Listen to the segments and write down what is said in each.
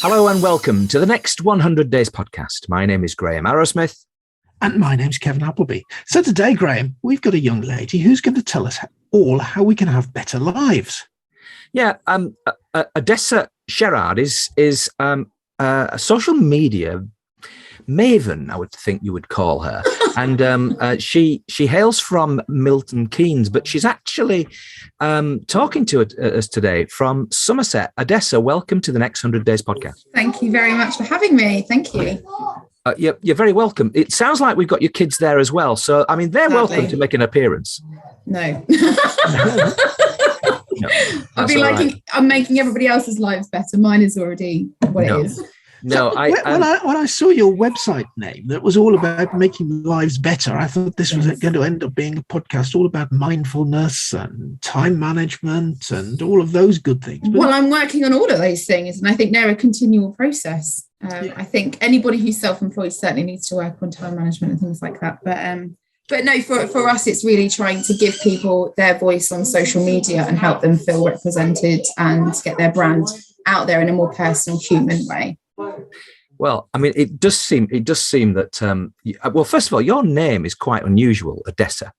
Hello and welcome to the next 100 Days podcast. My name is Graham Arrowsmith. And my name's Kevin Appleby. So today, Graham, we've got a young lady who's going to tell us all how we can have better lives. Yeah, Odessa Sherreard is a social media maven, I would think you would call her. And she hails from Milton Keynes, but she's actually talking to us today from Somerset. Odessa, welcome to the next 100 Days podcast. Thank you very much for having me. Thank you. You're very welcome. It sounds like we've got your kids there as well. So, I mean, they're welcome to make an appearance. No. No, I'll be like, right. I'm making everybody else's lives better. Mine is already what it is. No, when I saw your website name that was all about making lives better, I thought this was going to end up being a podcast all about mindfulness and time management and all of those good things. But well, I'm working on all of those things, and I think they're a continual process. I think anybody who's self-employed certainly needs to work on time management and things like that. But no, for us, it's really trying to give people their voice on social media and help them feel represented and get their brand out there in a more personal, human way. Well, I mean, it does seem that, well, first of all, your name is quite unusual, Odessa.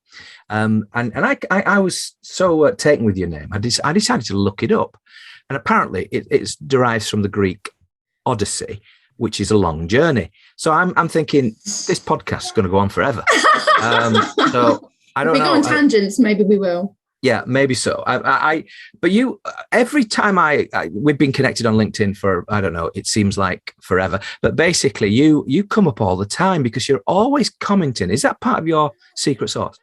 And I was so taken with your name, I decided to look it up. And apparently it derives from the Greek Odyssey, which is a long journey. So I'm thinking this podcast is going to go on forever. So I don't know. If we go on tangents, maybe we will. Yeah, maybe so. But you, every time we've been connected on LinkedIn for, I don't know, it seems like forever. But basically, you come up all the time because you're always commenting. Is that part of your secret sauce?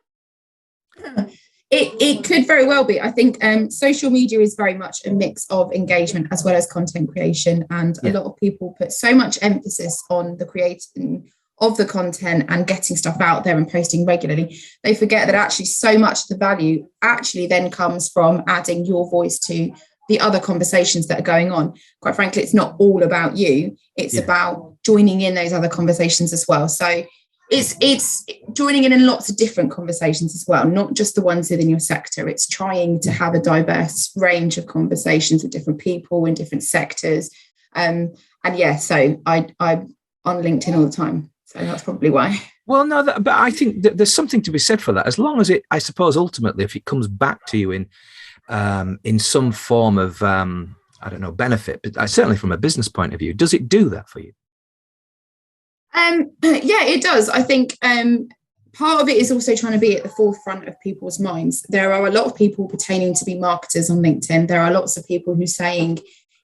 It could very well be. I think social media is very much a mix of engagement as well as content creation. And a lot of people put so much emphasis on the creating of the content and getting stuff out there and posting regularly. They forget that actually so much of the value actually then comes from adding your voice to the other conversations that are going on. Quite frankly, it's not all about you. It's about joining in those other conversations as well. So it's joining in lots of different conversations as well, not just the ones within your sector. It's trying to have a diverse range of conversations with different people in different sectors. So I'm on LinkedIn all the time. So that's probably why. Well, no, but I think that there's something to be said for that. As long as I suppose, ultimately, if it comes back to you in some form of, I don't know, benefit, but certainly from a business point of view, does it do that for you? Yeah, it does. I think part of it is also trying to be at the forefront of people's minds. There are a lot of people pertaining to be marketers on LinkedIn. There are lots of people who are saying,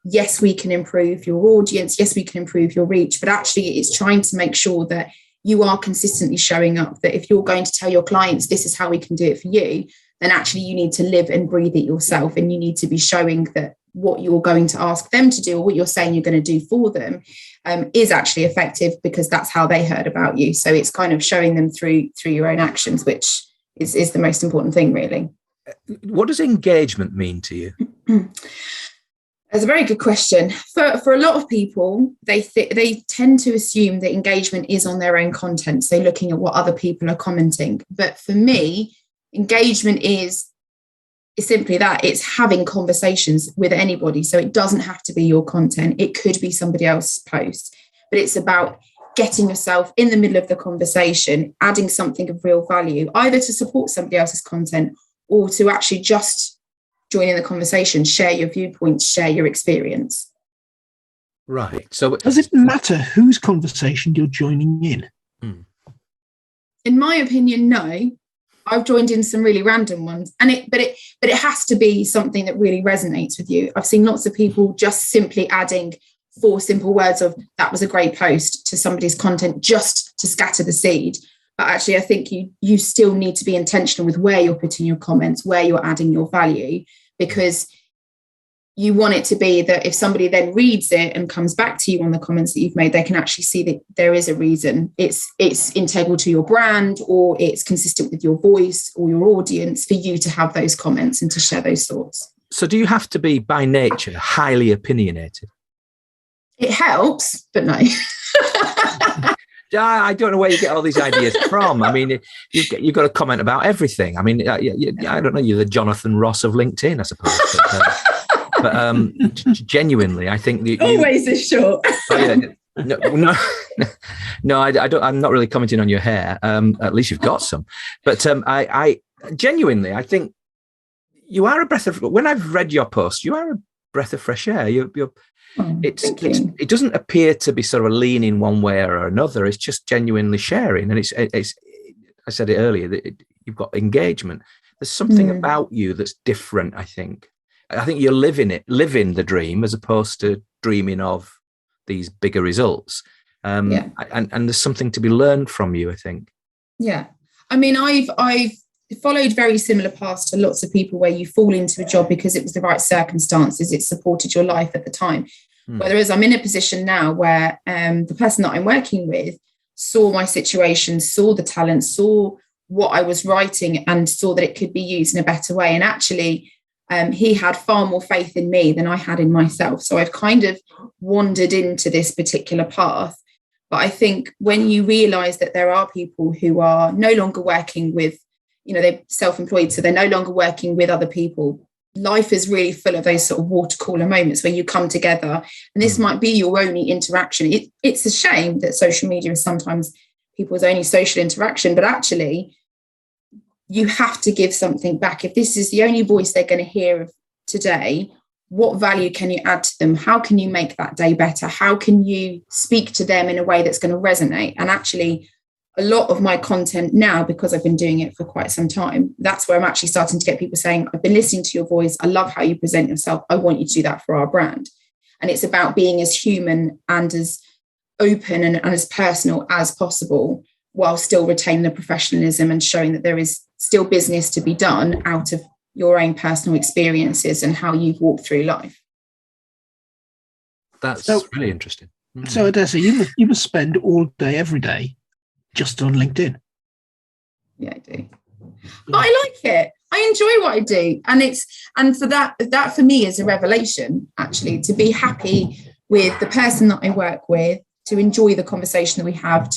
yes, we can improve your audience. Yes, we can improve your reach. But actually, it's trying to make sure that you are consistently showing up, that if you're going to tell your clients, this is how we can do it for you, then actually you need to live and breathe it yourself. And you need to be showing that what you're going to ask them to do or what you're saying you're going to do for them is actually effective, because that's how they heard about you. So it's kind of showing them through your own actions, which is the most important thing, really. What does engagement mean to you? That's a very good question. For a lot of people, they tend to assume that engagement is on their own content, so looking at what other people are commenting. But for me, engagement is simply that. It's having conversations with anybody. So it doesn't have to be your content. It could be somebody else's post. But it's about getting yourself in the middle of the conversation, adding something of real value, either to support somebody else's content or to actually just join in the conversation, share your viewpoints, share your experience. Right. So does it matter whose conversation you're joining in? In my opinion, no. I've joined in some really random ones, but it has to be something that really resonates with you. I've seen lots of people just simply adding 4 simple words of "that was a great post" to somebody's content just to scatter the seed. But actually, I think you still need to be intentional with where you're putting your comments, where you're adding your value, because you want it to be that if somebody then reads it and comes back to you on the comments that you've made, they can actually see that there is a reason. It's integral to your brand, or it's consistent with your voice or your audience for you to have those comments and to share those thoughts. So do you have to be by nature highly opinionated? It helps, but no. I don't know where you get all these ideas from. I mean, you've got to comment about everything. I mean, I don't know, you're the Jonathan Ross of LinkedIn, I suppose. But, But genuinely, I think that always is short. Oh, yeah. No, I don't. I'm not really commenting on your hair. At least you've got some. But I genuinely, I think you are a breath of. When I've read your post, you are a breath of fresh air. It doesn't appear to be sort of leaning one way or another. It's just genuinely sharing, and it's. I said it earlier that you've got engagement. There's something about you that's different. I think you're living the dream as opposed to dreaming of these bigger results. And there's something to be learned from you, I think. Yeah. I mean, I've followed very similar paths to lots of people where you fall into a job because it was the right circumstances. It supported your life at the time. Whereas I'm in a position now where the person that I'm working with saw my situation, saw the talent, saw what I was writing and saw that it could be used in a better way. And actually, he had far more faith in me than I had in myself. So I've kind of wandered into this particular path. But I think when you realise that there are people who are no longer working with, they're self-employed, so they're no longer working with other people, life is really full of those sort of water cooler moments where you come together and this might be your only interaction. It's a shame that social media is sometimes people's only social interaction, but actually you have to give something back. If this is the only voice they're going to hear of today, what value can you add to them? How can you make that day better? How can you speak to them in a way that's going to resonate? And actually, a lot of my content now, because I've been doing it for quite some time, that's where I'm actually starting to get people saying, I've been listening to your voice. I love how you present yourself. I want you to do that for our brand. And it's about being as human and as open and as personal as possible, while still retaining the professionalism and showing that there is still business to be done out of your own personal experiences and how you've walked through life. That's really interesting. So Odessa, you must spend all day, every day, just on LinkedIn. Yeah, I do. But I like it. I enjoy what I do. And for that for me is a revelation, actually, to be happy with the person that I work with, to enjoy the conversation that we have,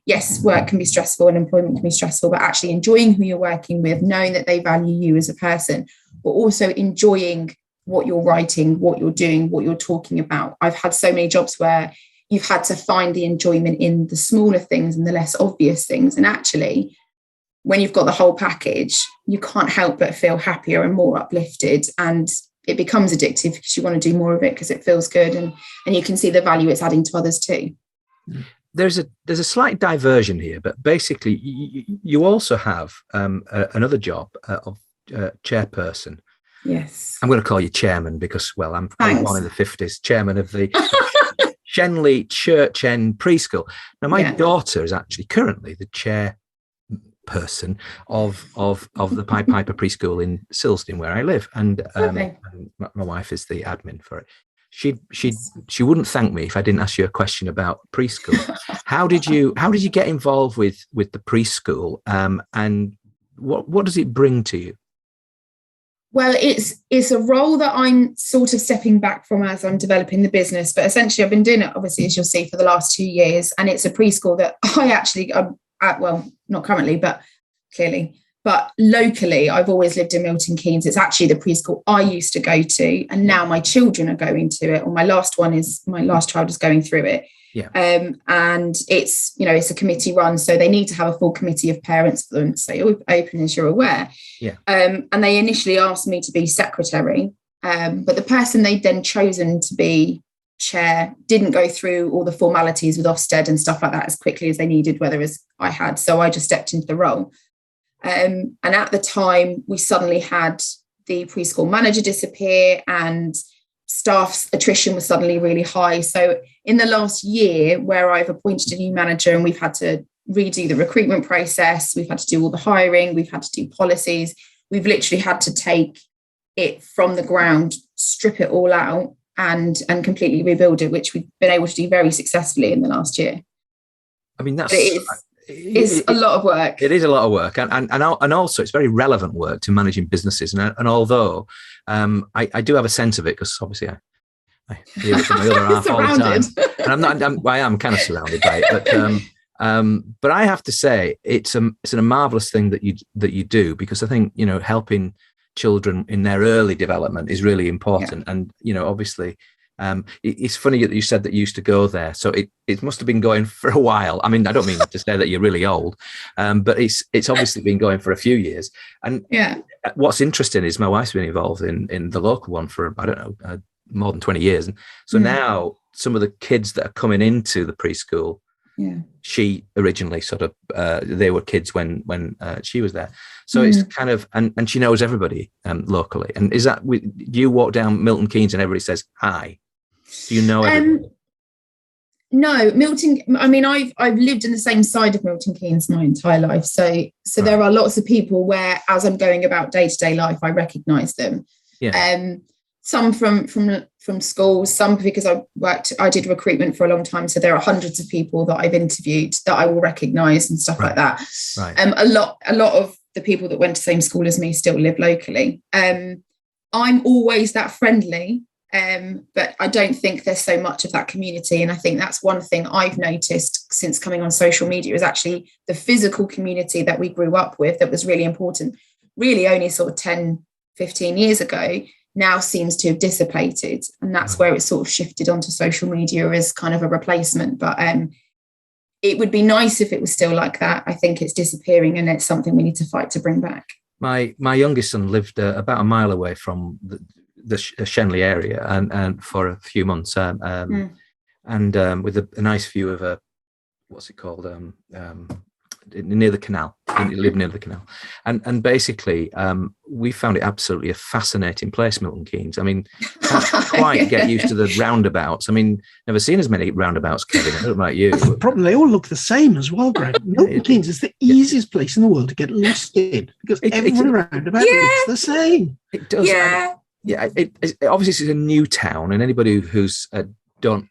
yes, work can be stressful and employment can be stressful, but actually enjoying who you're working with, knowing that they value you as a person, but also enjoying what you're writing, what you're doing, what you're talking about. I've had so many jobs where you've had to find the enjoyment in the smaller things and the less obvious things. And actually, when you've got the whole package, you can't help but feel happier and more uplifted. And it becomes addictive because you want to do more of it because it feels good, and you can see the value it's adding to others too. There's a slight diversion here, but basically you also have another job of chairperson. Yes. I'm going to call you chairman because, well, I'm one in the 50s, chairman of the Shenley Church End Preschool. Now, my daughter is actually currently the chairperson of the Pied Piper Preschool in Silsden, where I live, and my wife is the admin for it. She wouldn't thank me if I didn't ask you a question about preschool. How did you get involved with the preschool, and what does it bring to you? Well, it's a role that I'm sort of stepping back from as I'm developing the business, but essentially I've been doing it, obviously, as you'll see, for the last 2 years, and it's a preschool that I actually, well, not currently, but clearly, but locally, I've always lived in Milton Keynes. It's actually the preschool I used to go to, and now my children are going to it, or my last child is going through it. Yeah. And it's a committee run, so they need to have a full committee of parents for them to stay open, as you're aware. Yeah. And they initially asked me to be secretary, but the person they'd then chosen to be chair didn't go through all the formalities with Ofsted and stuff like that as quickly as they needed, whereas I had. So I just stepped into the role. And at the time, we suddenly had the preschool manager disappear, and staff's attrition was suddenly really high. So in the last year, where I've appointed a new manager and we've had to redo the recruitment process, we've had to do all the hiring, we've had to do policies, we've literally had to take it from the ground, strip it all out and completely rebuild it, which we've been able to do very successfully in the last year. I mean, it's a lot of work. It is a lot of work, and also it's very relevant work to managing businesses. And although I do have a sense of it, because obviously I hear it from my other half all the time, and I am kind of surrounded by it. But I have to say it's a marvelous thing that you do, because I think helping children in their early development is really important. And, obviously, it's funny that you said that you used to go there. So it must have been going for a while. I mean, I don't mean to say that you're really old, but it's obviously been going for a few years. And what's interesting is my wife's been involved in the local one for, I don't know, more than 20 years. And so now some of the kids that are coming into the preschool, she originally sort of, they were kids when she was there. So it's kind of, and she knows everybody locally. And is that, do you walk down Milton Keynes and everybody says hi? Do you know everybody? No, Milton, I mean, I've lived in the same side of Milton Keynes my entire life. So there are lots of people where, as I'm going about day-to-day life, I recognise them. Yeah. Some from schools, some because I did recruitment for a long time. So there are hundreds of people that I've interviewed that I will recognise and stuff like that. Right. A lot of the people that went to the same school as me still live locally. I'm always that friendly, but I don't think there's so much of that community. And I think that's one thing I've noticed since coming on social media is actually the physical community that we grew up with that was really important, really only sort of 10, 15 years ago, now seems to have dissipated. And that's where it sort of shifted onto social media as kind of a replacement. But it would be nice if it was still like that. I think it's disappearing and it's something we need to fight to bring back. My youngest son lived about a mile away from the Shenley area and for a few months and with a nice view of what's it called? Near the canal. He lived near the canal. And basically, we found it absolutely a fascinating place, Milton Keynes. I mean, can't quite get used to the roundabouts. I mean, never seen as many roundabouts, Kevin. I don't know about you. That's the problem. They all look the same as well, Greg. Milton Keynes is the easiest place in the world to get lost in because every roundabout looks the same. It does. Yeah. Obviously, it's a new town, and anybody who's doesn't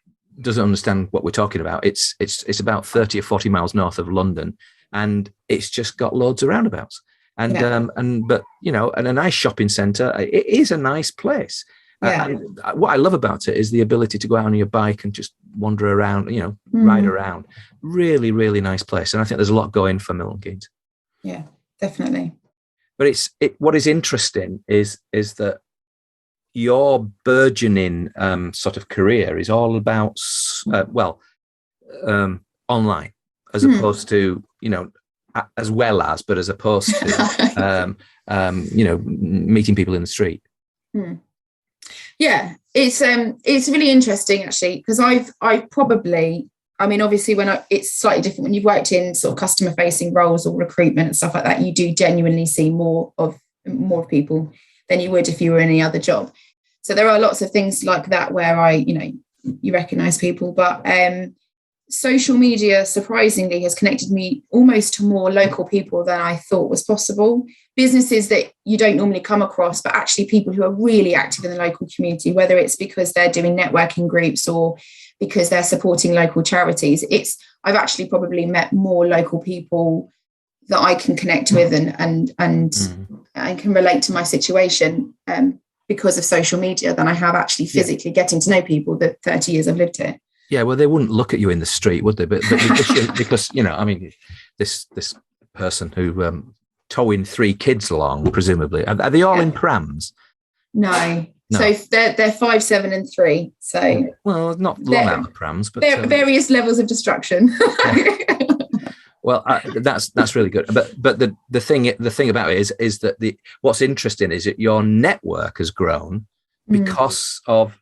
understand what we're talking about, it's about 30 or 40 miles north of London. And it's just got loads of roundabouts, but and a nice shopping centre. It is a nice place. What I love about it is the ability to go out on your bike and just wander around, ride around. Really, really nice place, and I think there's a lot going for Milton Keynes. Yeah, definitely. But what is interesting is that your burgeoning sort of career is all about online. As opposed to, as opposed to, meeting people in the street. Yeah, it's really interesting actually, because I've probably, I mean, obviously it's slightly different when you've worked in sort of customer facing roles or recruitment and stuff like that, you do genuinely see more of people than you would if you were in any other job. So there are lots of things like that where you recognize people, but, social media, surprisingly, has connected me almost to more local people than I thought was possible. Businesses that you don't normally come across, but actually people who are really active in the local community, whether it's because they're doing networking groups or because they're supporting local charities. I've actually probably met more local people that I can connect with and I can relate to my situation because of social media than I have actually physically getting to know people that 30 years I've lived here. Yeah, well, they wouldn't look at you in the street, would they? But because I mean, this person who towing 3 kids along, presumably, are they all in prams? No. So they're 5, 7, and 3. So not long out of prams, but various levels of destruction. Well, that's really good. But the thing about it is that what's interesting is that your network has grown because of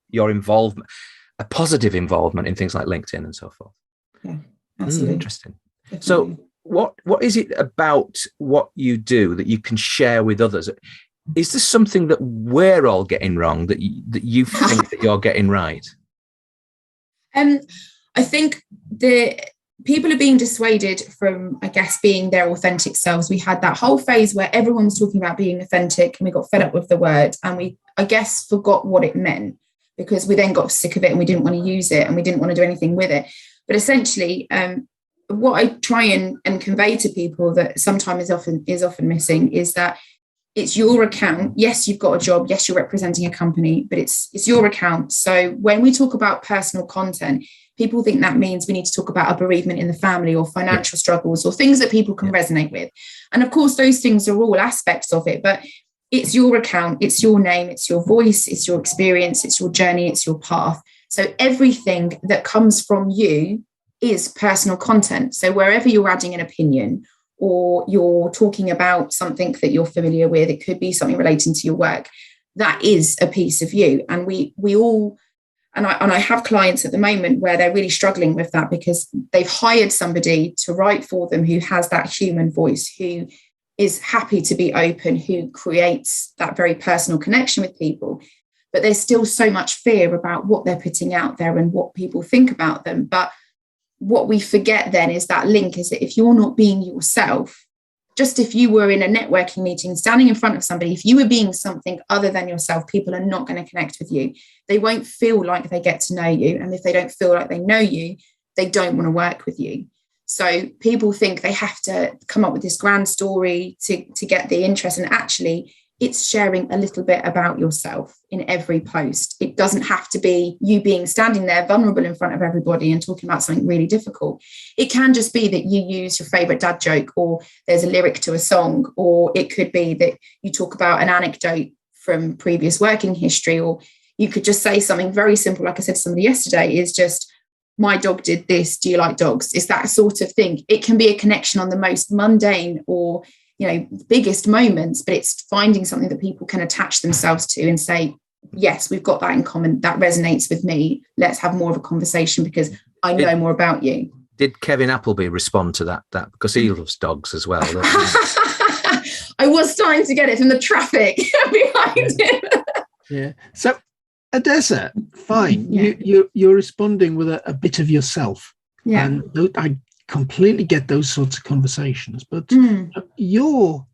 your involvement. A positive involvement in things like LinkedIn and so forth. Yeah, absolutely. Interesting. Definitely. So what is it about what you do that you can share with others? Is there something that we're all getting wrong that you think that you're getting right? I think the people are being dissuaded from, I guess, being their authentic selves. We had that whole phase where everyone was talking about being authentic and we got fed up with the word and we, I guess, forgot what it meant, because we then got sick of it and we didn't want to use it and we didn't want to do anything with it. But essentially, what I try and convey to people that sometimes is often missing is that it's your account. Yes, you've got a job. Yes, you're representing a company, but it's your account. So when we talk about personal content, people think that means we need to talk about a bereavement in the family or financial struggles or things that people can resonate with. And of course, those things are all aspects of it. But it's your account, it's your name, it's your voice, it's your experience, it's your journey, it's your path. So everything that comes from you is personal content. So wherever you're adding an opinion or you're talking about something that you're familiar with, it could be something relating to your work, that is a piece of you. And we all, and I have clients at the moment where they're really struggling with that because they've hired somebody to write for them who has that human voice, who is happy to be open, who creates that very personal connection with people. But there's still so much fear about what they're putting out there and what people think about them. But what we forget then is that link is that if you're not being yourself, just if you were in a networking meeting, standing in front of somebody, if you were being something other than yourself, people are not going to connect with you. They won't feel like they get to know you. And if they don't feel like they know you, they don't want to work with you. So people think they have to come up with this grand story to get the interest. And actually, it's sharing a little bit about yourself in every post. It doesn't have to be you being standing there vulnerable in front of everybody and talking about something really difficult. It can just be that you use your favorite dad joke, or there's a lyric to a song, or it could be that you talk about an anecdote from previous working history, or you could just say something very simple. Like I said to somebody yesterday, is just, my dog did this. Do you like dogs? It's that sort of thing. It can be a connection on the most mundane or, biggest moments, but it's finding something that people can attach themselves to and say, yes, we've got that in common. That resonates with me. Let's have more of a conversation because I know more about you. Did Kevin Appleby respond to that because he loves dogs as well? I was starting to get it from the traffic behind him. Yeah. So, Odessa, fine. Yeah. You're responding with a bit of yourself. Yeah. And I completely get those sorts of conversations, but you're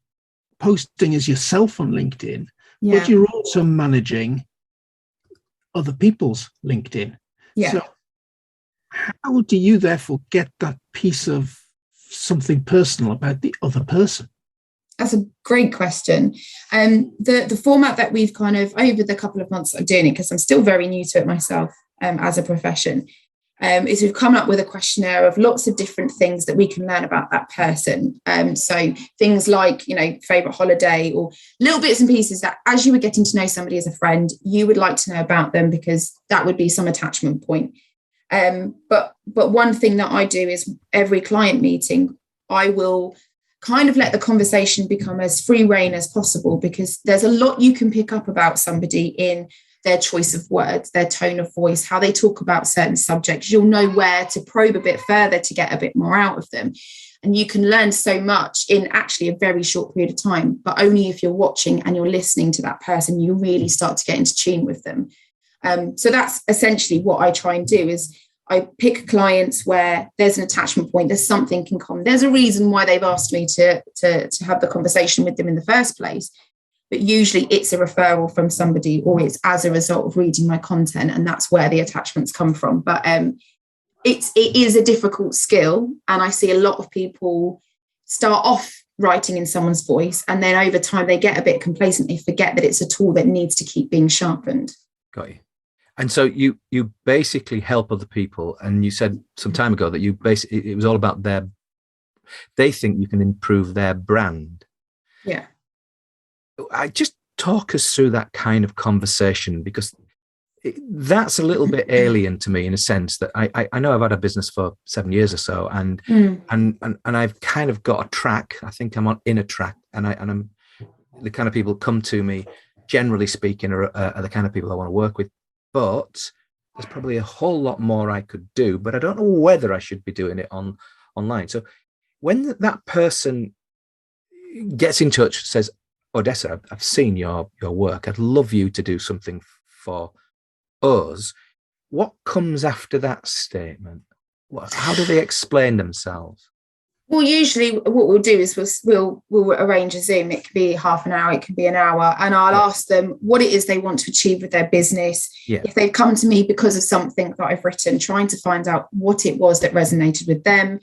posting as yourself on LinkedIn, but you're also managing other people's LinkedIn. Yeah. So how do you therefore get that piece of something personal about the other person? That's a great question. The format that we've kind of, over the couple of months I'm doing it, because I'm still very new to it myself as a profession, is we've come up with a questionnaire of lots of different things that we can learn about that person. So things like, favourite holiday, or little bits and pieces that as you were getting to know somebody as a friend, you would like to know about them because that would be some attachment point. But one thing that I do is every client meeting, I will kind of let the conversation become as free rein as possible, because there's a lot you can pick up about somebody in their choice of words, their tone of voice, how they talk about certain subjects. You'll know where to probe a bit further to get a bit more out of them. And you can learn so much in actually a very short period of time, but only if you're watching and you're listening to that person, you really start to get into tune with them. So that's essentially what I try and do, is I pick clients where there's an attachment point, there's something in common. There's a reason why they've asked me to have the conversation with them in the first place. But usually it's a referral from somebody, or it's as a result of reading my content, and that's where the attachments come from. But it is a difficult skill, and I see a lot of people start off writing in someone's voice, and then over time they get a bit complacent. They forget that it's a tool that needs to keep being sharpened. Got you. And so you basically help other people, and you said some time ago that it was all about they think you can improve their brand. Yeah. I just talk us through that kind of conversation, because that's a little bit alien to me in a sense that I know I've had a business for 7 years or so, and I've kind of got a track. I think I'm in a track, and I'm the kind of people come to me, generally speaking, are the kind of people I want to work with. But there's probably a whole lot more I could do, but I don't know whether I should be doing it online. So when that person gets in touch, says, Odessa, I've seen your work, I'd love you to do something for us, what comes after that statement? How do they explain themselves? Well, usually what we'll do is we'll arrange a Zoom. It could be half an hour, it could be an hour, and I'll ask them what it is they want to achieve with their business. Yeah. If they've come to me because of something that I've written, trying to find out what it was that resonated with them.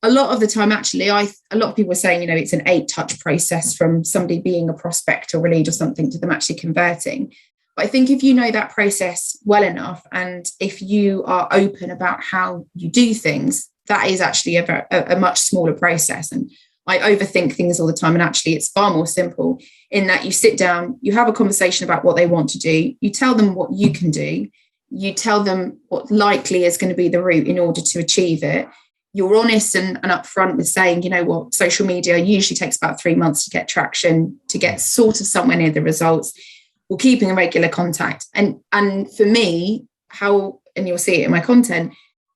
A lot of the time, actually, a lot of people are saying, it's an 8-touch process from somebody being a prospect or a lead or something to them actually converting. But I think if you know that process well enough, and if you are open about how you do things, that is actually a much smaller process. And I overthink things all the time. And actually, it's far more simple in that you sit down, you have a conversation about what they want to do. You tell them what you can do. You tell them what likely is going to be the route in order to achieve it. You're honest and upfront with saying, you know what, social media usually takes about 3 months to get traction, to get sort of somewhere near the results. We're keeping a regular contact. And for me, and you'll see it in my content,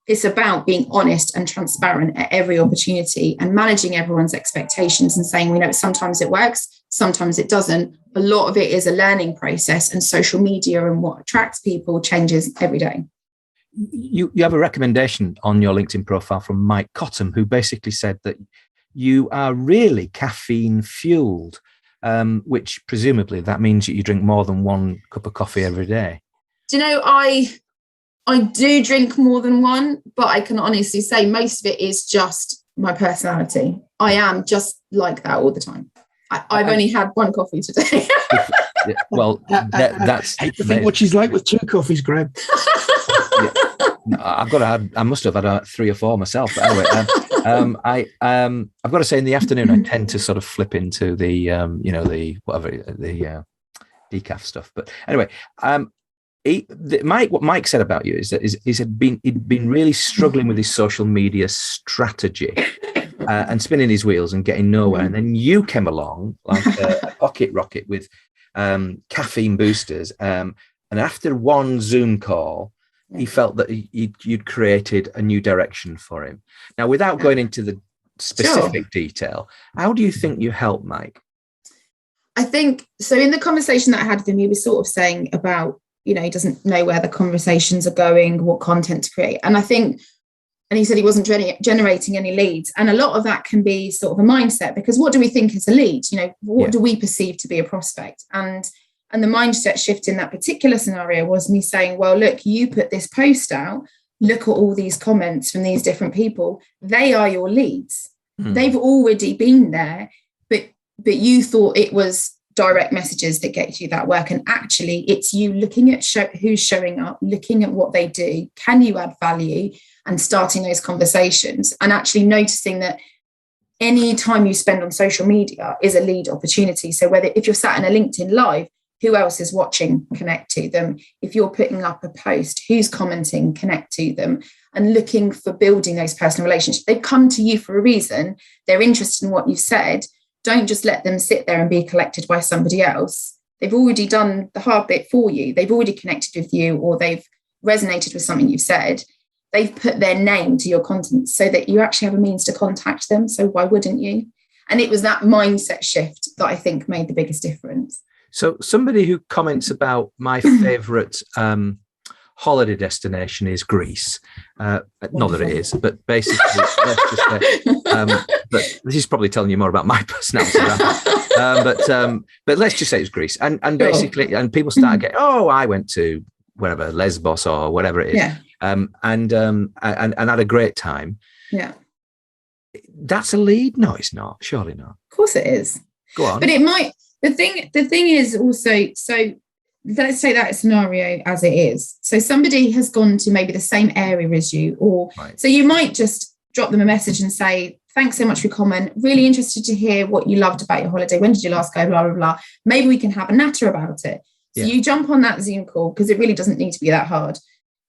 it's about being honest and transparent at every opportunity and managing everyone's expectations and saying, sometimes it works, sometimes it doesn't. A lot of it is a learning process, and social media and what attracts people changes every day. You have a recommendation on your LinkedIn profile from Mike Cottam, who basically said that you are really caffeine fueled, which presumably that means that you drink more than 1 cup of coffee every day. Do you know, I do drink more than one, but I can honestly say most of it is just my personality. I am just like that all the time. I've only had 1 coffee today. Well, that's... I hate to think what she's like with 2 coffees, Greg. I must have had 3 or 4 myself. But anyway, I've got to say, in the afternoon, I tend to sort of flip into the decaf stuff. But anyway, what Mike said about you is that he'd been really struggling with his social media strategy and spinning his wheels and getting nowhere. And then you came along like a pocket rocket with caffeine boosters. And after 1 Zoom call, he felt that you'd created a new direction for him. Now, without going into the specific detail, how do you think you helped Mike? I think so. In the conversation that I had with him, he was sort of saying about, he doesn't know where the conversations are going, what content to create. And I think, and he said he wasn't generating any leads. And a lot of that can be sort of a mindset, because what do we think is a lead? What do we perceive to be a prospect? And the mindset shift in that particular scenario was me saying, well, look, you put this post out, look at all these comments from these different people. They are your leads. They've already been there, but you thought it was direct messages that get you that work. And actually it's you looking at who's showing up, looking at what they do. Can you add value? And starting those conversations and actually noticing that any time you spend on social media is a lead opportunity. So if you're sat in a LinkedIn live, who else is watching? Connect to them. If you're putting up a post, who's commenting? Connect to them. And looking for building those personal relationships. They've come to you for a reason. They're interested in what you've said. Don't just let them sit there and be collected by somebody else. They've already done the hard bit for you. They've already connected with you, or they've resonated with something you've said. They've put their name to your content so that you actually have a means to contact them. So why wouldn't you? And it was that mindset shift that I think made the biggest difference. So somebody who comments about my favourite holiday destination is Greece. Not that it is, but basically, let's just say, but this is probably telling you more about my personality. But let's just say it's Greece. And basically, and people start getting, I went to wherever, Lesbos or whatever it is. Yeah. And had a great time. Yeah. That's a lead? No, it's not. Surely not. Of course it is. Go on. But it might. The thing is also, so let's take that scenario as it is. So somebody has gone to maybe the same area as you, or so you might just drop them a message and say, thanks so much for your comment. Really interested to hear what you loved about your holiday. When did you last go? Blah, blah, blah. Maybe we can have a natter about it. So you jump on that Zoom call, because it really doesn't need to be that hard.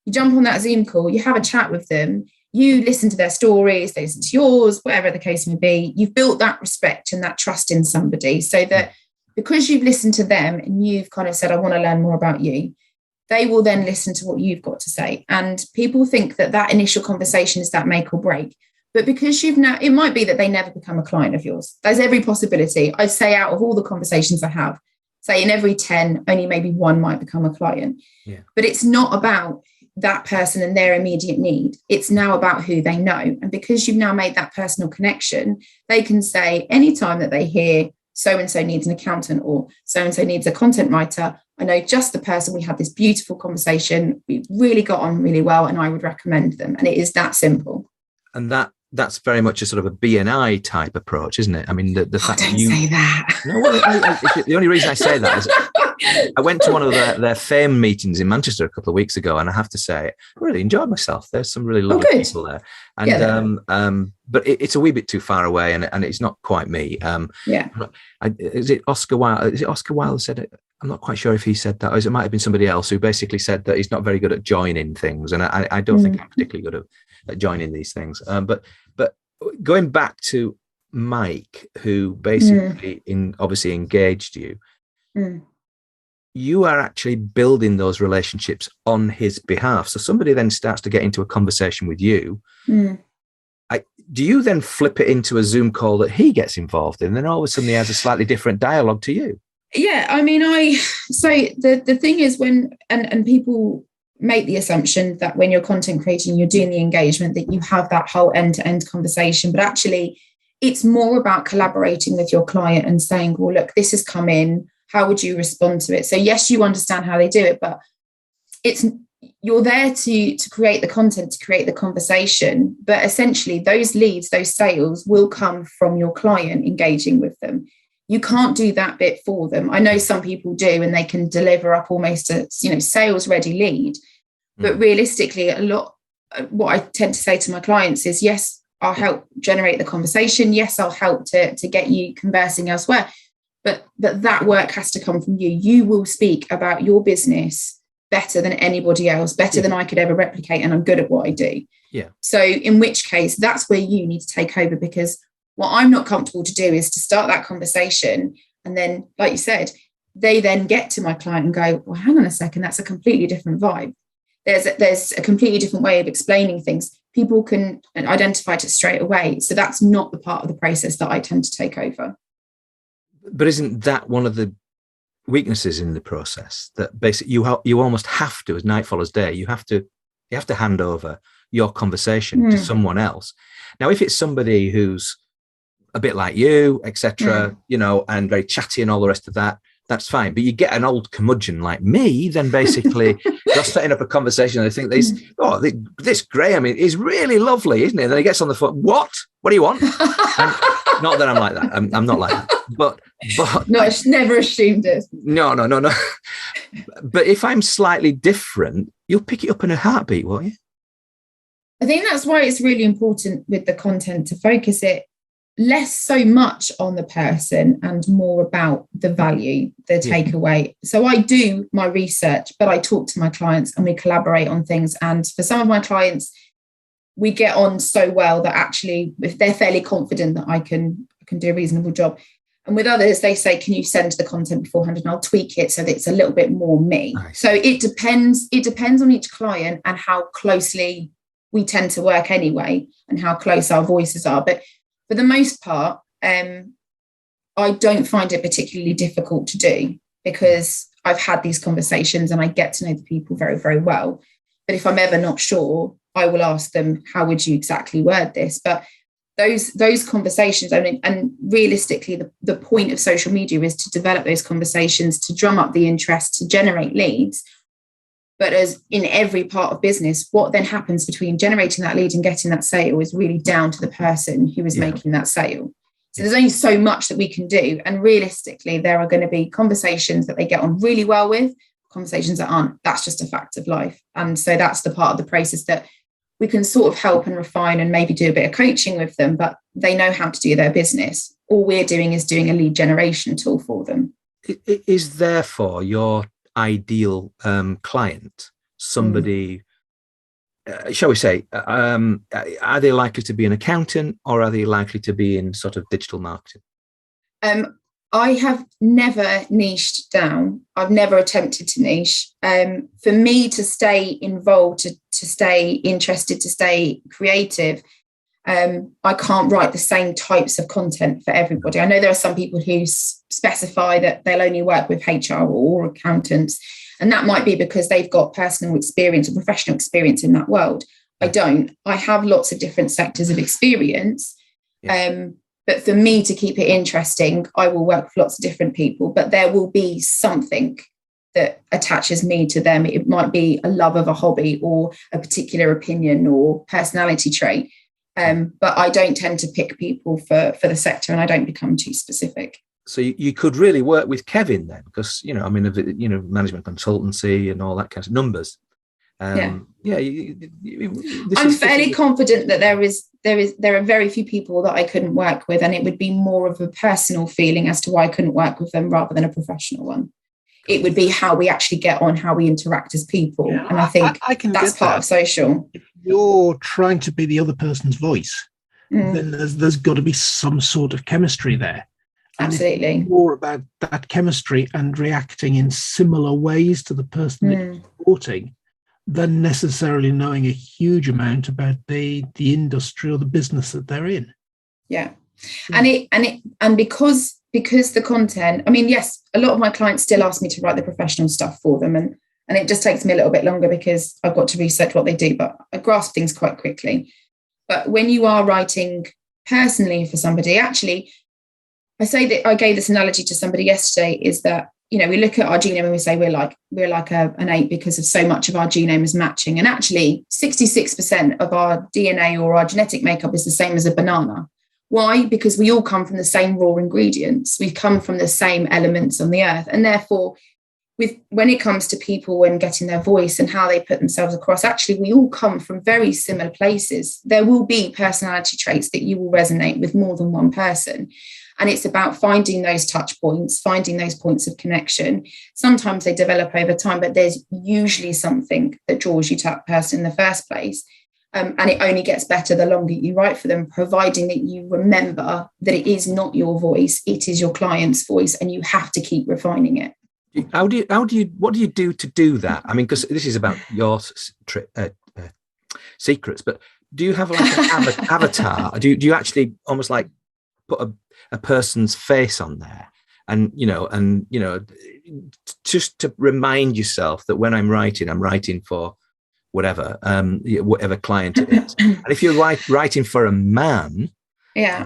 You jump on that Zoom call, you have a chat with them, you listen to their stories, they listen to yours, whatever the case may be. You've built that respect and that trust in somebody, so that because you've listened to them and you've kind of said, I want to learn more about you, they will then listen to what you've got to say. And people think that initial conversation is that make or break. But because it might be that they never become a client of yours. There's every possibility. I'd say out of all the conversations I have, say in every 10, only maybe 1 might become a client. Yeah. But it's not about that person and their immediate need. It's now about who they know. And because you've now made that personal connection, they can say anytime that they hear so-and-so needs an accountant or so-and-so needs a content writer, I know just the person. We had this beautiful conversation. We really got on really well, and I would recommend them. And it is that simple. And that's very much a sort of a BNI type approach, isn't it? I mean, the fact don't say that. No, the only reason I say that is I went to one of their fame meetings in Manchester a couple of weeks ago, and I have to say, I really enjoyed myself. There's some really lovely people there, and but it's a wee bit too far away, and it's not quite me. Is it Oscar Wilde? Is it Oscar Wilde said it? I'm not quite sure if he said that, or it might have been somebody else who basically said that he's not very good at joining things, and I don't think I'm particularly good at joining these things. But going back to Mike, who basically obviously engaged you. You are actually building those relationships on his behalf. So somebody then starts to get into a conversation with you. Do you then flip it into a Zoom call that he gets involved in? And then all of a sudden he has a slightly different dialogue to you. Yeah, I mean, so the thing is when, and people make the assumption that when you're content creating, you're doing the engagement, that you have that whole end-to-end conversation, but actually it's more about collaborating with your client and saying, well, look, this has come in. How would you respond to it? So yes, you understand how they do it, but you're there to create the content, to create the conversation. But essentially those leads, those sales will come from your client engaging with them. You can't do that bit for them. I know some people do, and they can deliver up almost a sales ready lead. But realistically, what I tend to say to my clients is, yes, I'll help generate the conversation. Yes, I'll help to get you conversing elsewhere. But that work has to come from you. You will speak about your business better than anybody else, better than I could ever replicate, and I'm good at what I do. Yeah. So in which case, that's where you need to take over, because what I'm not comfortable to do is to start that conversation, and then, like you said, they then get to my client and go, well, hang on a second, that's a completely different vibe. There's a completely different way of explaining things. People can identify it straight away. So that's not the part of the process that I tend to take over. But isn't that one of the weaknesses in the process, that basically you almost have to, as night follows day, you have to hand over your conversation to someone else. Now, if it's somebody who's a bit like you, etc., and very chatty and all the rest of that, that's fine. But you get an old curmudgeon like me, then basically you're setting up a conversation and they think this Graham is really lovely, isn't it? And then he gets on the phone, what do you want? And not that I'm like that. I'm not like that. But no, I never assumed it. No. But if I'm slightly different, you'll pick it up in a heartbeat, won't you? I think that's why it's really important with the content to focus it less so much on the person and more about the value, the takeaway. So I do my research, but I talk to my clients and we collaborate on things. And for some of my clients, we get on so well that actually, if they're fairly confident that I can do a reasonable job. And with others, they say, can you send the content beforehand, and I'll tweak it so that it's a little bit more me. Nice. So it depends on each client and how closely we tend to work anyway, and how close our voices are. But for the most part, I don't find it particularly difficult to do, because I've had these conversations and I get to know the people very, very well. But if I'm ever not sure, I will ask them, how would you exactly word this? But those conversations, I mean, and realistically, the point of social media is to develop those conversations, to drum up the interest, to generate leads. But as in every part of business, what then happens between generating that lead and getting that sale is really down to the person who is making that sale. So there's only so much that we can do. And realistically, there are going to be conversations that they get on really well with, conversations that aren't. That's just a fact of life. And so that's the part of the process that we can sort of help and refine and maybe do a bit of coaching with them, but they know how to do their business. All we're doing is doing a lead generation tool for them. It is therefore your ideal client somebody, shall we say, are they likely to be an accountant, or are they likely to be in sort of digital marketing? I have never niched down. I've never attempted to niche. For me to stay involved, to stay interested, to stay creative, I can't write the same types of content for everybody. I know there are some people who specify that they'll only work with HR or accountants, and that might be because they've got personal experience or professional experience in that world. I don't. I have lots of different sectors of experience. Yeah. But for me to keep it interesting, I will work with lots of different people, but there will be something that attaches me to them. It might be a love of a hobby or a particular opinion or personality trait. But I don't tend to pick people for the sector, and I don't become too specific. So you could really work with Kevin then, because management consultancy and all that kind of numbers. I'm This fairly is confident that there are very few people that I couldn't work with, and it would be more of a personal feeling as to why I couldn't work with them rather than a professional one. It would be how we actually get on, how we interact as people, and I think I can that's part of social. If you're trying to be the other person's voice, then there's got to be some sort of chemistry there. Absolutely. And it's more about that chemistry and reacting in similar ways to the person that you're supporting than necessarily knowing a huge amount about the industry or the business that they're in. Yeah. And because the content, I mean, yes, a lot of my clients still ask me to write the professional stuff for them, and it just takes me a little bit longer because I've got to research what they do, but I grasp things quite quickly. But when you are writing personally for somebody, actually, I gave this analogy to somebody yesterday, is that, we look at our genome and we say we're like an ape because of so much of our genome is matching. And actually 66% of our DNA or our genetic makeup is the same as a banana. Why? Because we all come from the same raw ingredients. We come from the same elements on the earth. And therefore, when it comes to people and getting their voice and how they put themselves across, actually, we all come from very similar places. There will be personality traits that you will resonate with more than one person. And it's about finding those touch points, finding those points of connection. Sometimes they develop over time, but there's usually something that draws you to that person in the first place. And it only gets better the longer you write for them, providing that you remember that it is not your voice, it is your client's voice, and you have to keep refining it. what do you do to do that? I mean, because this is about your secrets, but do you have like an avatar? Do you actually almost like put a person's face on there, and just to remind yourself that when I'm writing for whatever client it is. And if you're writing for a man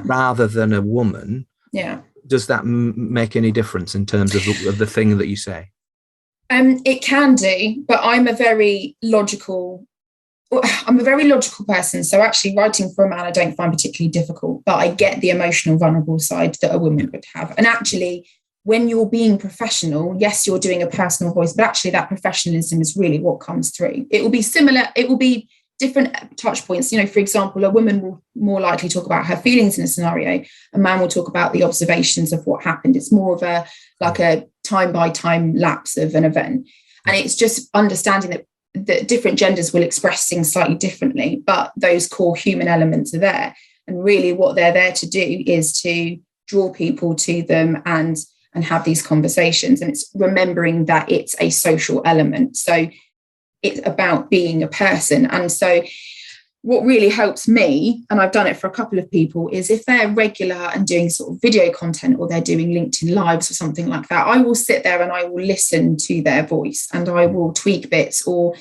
rather than a woman, does that make any difference in terms of the thing that you say? It can do, but I'm a very logical person. So actually writing for a man, I don't find particularly difficult, but I get the emotional, vulnerable side that a woman would have. And actually, when you're being professional, yes, you're doing a personal voice, but actually that professionalism is really what comes through. It will be similar. It will be different touch points. For example, a woman will more likely talk about her feelings in a scenario. A man will talk about the observations of what happened. It's more of a time by time lapse of an event. And it's just understanding that different genders will express things slightly differently, but those core human elements are there. And really what they're there to do is to draw people to them and have these conversations. And it's remembering that it's a social element. So it's about being a person. And so what really helps me, and I've done it for a couple of people, is if they're regular and doing sort of video content or they're doing LinkedIn Lives or something like that, I will sit there and I will listen to their voice and I will tweak bits, or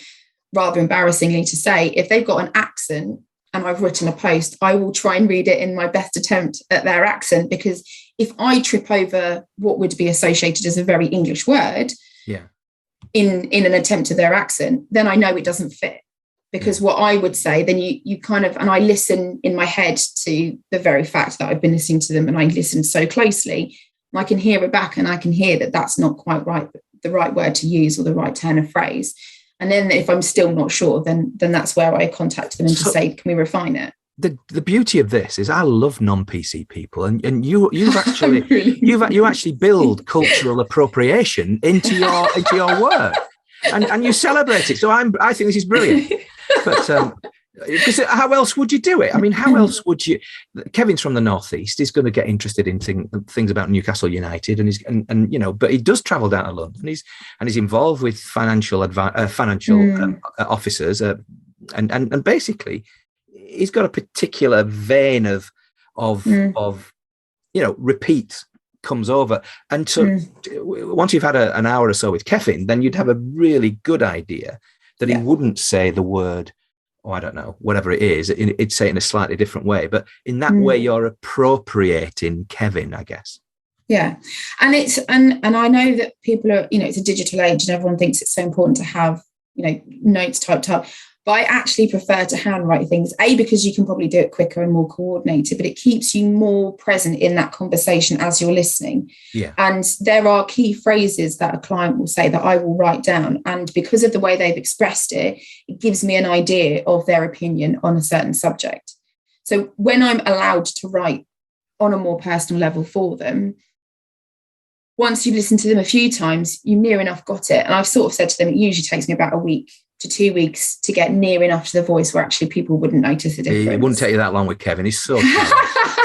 rather embarrassingly to say, if they've got an accent and I've written a post, I will try and read it in my best attempt at their accent, because if I trip over what would be associated as a very English word in an attempt to their accent, then I know it doesn't fit. Because what I would say, then you kind of, and I listen in my head to the very fact that I've been listening to them and I listen so closely, and I can hear it back and I can hear that that's not quite right, the right word to use or the right turn of phrase. And then if I'm still not sure, then that's where I contact them and just say, can we refine it? The beauty of this is I love non-PC people, and you've actually you actually build cultural appropriation into your work, and you celebrate it. So I think this is brilliant. But because how else would you do it? I mean, how else would you? Kevin's from the Northeast. He's going to get interested in things about Newcastle United, but he does travel down to London. He's involved with financial officers, and basically he's got a particular vein of repeat comes over. And so once you've had an hour or so with Kevin, then you'd have a really good idea that he wouldn't say the word, I don't know, whatever it is, it'd say it in a slightly different way. But in that way, you're appropriating Kevin, I guess. Yeah. And I know that people are, it's a digital age and everyone thinks it's so important to have, notes typed up. But I actually prefer to handwrite things, because you can probably do it quicker and more coordinated, but it keeps you more present in that conversation as you're listening. Yeah. And there are key phrases that a client will say that I will write down. And because of the way they've expressed it, it gives me an idea of their opinion on a certain subject. So when I'm allowed to write on a more personal level for them, once you've listened to them a few times, you near enough got it. And I've sort of said to them, it usually takes me about a week to 2 weeks to get near enough to the voice where actually people wouldn't notice the difference. It wouldn't take you that long with Kevin. He's so